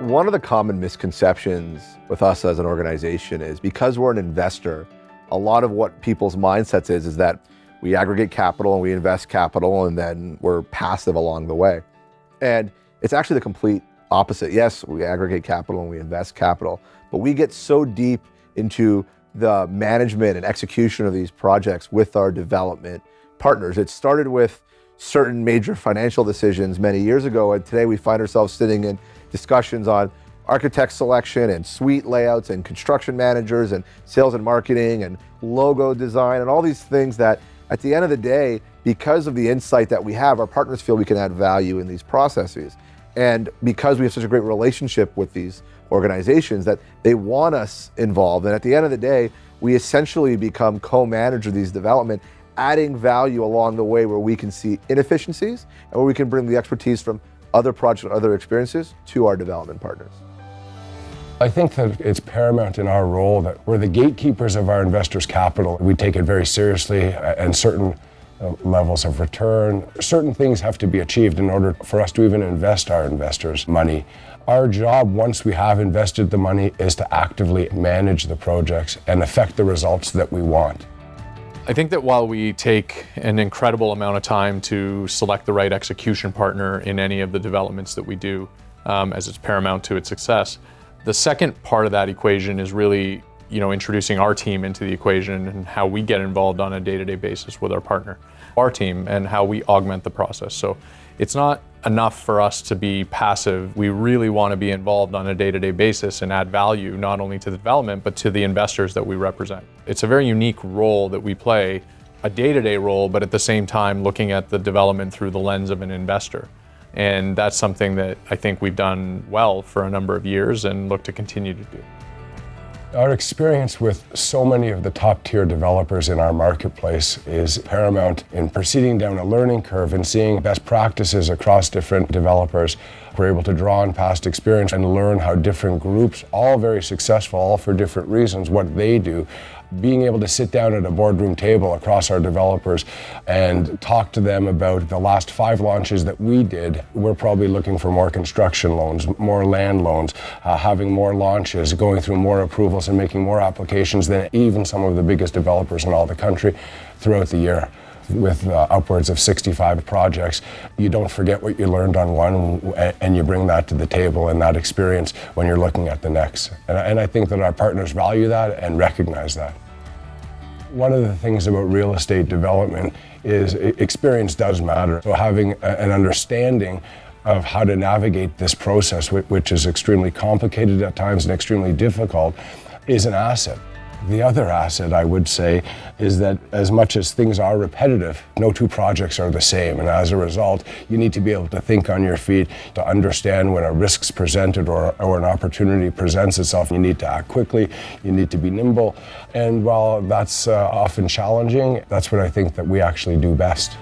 One of the common misconceptions with us as an organization is because we're an investor, a lot of what people's mindsets is that we aggregate capital and we invest capital and then we're passive along the way. And it's actually the complete opposite. Yes, we aggregate capital and we invest capital, but we get so deep into the management and execution of these projects with our development partners. It started with certain major financial decisions many years ago, and today we find ourselves sitting in discussions on architect selection and suite layouts and construction managers and sales and marketing and logo design and all these things that at the end of the day, because of the insight that we have, our partners feel we can add value in these processes. And because we have such a great relationship with these organizations that they want us involved. And at the end of the day, we essentially become co-manager of these development, adding value along the way where we can see inefficiencies and where we can bring the expertise from other projects and other experiences to our development partners. I think that it's paramount in our role that we're the gatekeepers of our investors' capital. We take it very seriously, and certain levels of return, certain things have to be achieved in order for us to even invest our investors' money. Our job, once we have invested the money, is to actively manage the projects and affect the results that we want. I think that while we take an incredible amount of time to select the right execution partner in any of the developments that we do, as it's paramount to its success, the second part of that equation is really, introducing our team into the equation and how we get involved on a day-to-day basis with our partner, our team, and how we augment the process. So it's not enough for us to be passive. We really want to be involved on a day-to-day basis and add value not only to the development, but to the investors that we represent. It's a very unique role that we play, a day-to-day role, but at the same time looking at the development through the lens of an investor. And that's something that I think we've done well for a number of years and look to continue to do. Our experience with so many of the top-tier developers in our marketplace is paramount in proceeding down a learning curve and seeing best practices across different developers. We're able to draw on past experience and learn how different groups, all very successful, all for different reasons, what they do. Being able to sit down at a boardroom table across our developers and talk to them about the last 5 launches that we did. We're probably looking for more construction loans, more land loans, having more launches, going through more approvals and making more applications than even some of the biggest developers in all the country throughout the year. With upwards of 65 projects, you don't forget what you learned on one and you bring that to the table and that experience when you're looking at the next. And I think that our partners value that and recognize that. One of the things about real estate development is experience does matter. So having an understanding of how to navigate this process, which is extremely complicated at times and extremely difficult, is an asset. The other asset, I would say, is that as much as things are repetitive, no 2 projects are the same. And as a result, you need to be able to think on your feet, to understand when a risk's presented or an opportunity presents itself. You need to act quickly, you need to be nimble. And while that's often challenging, that's what I think that we actually do best.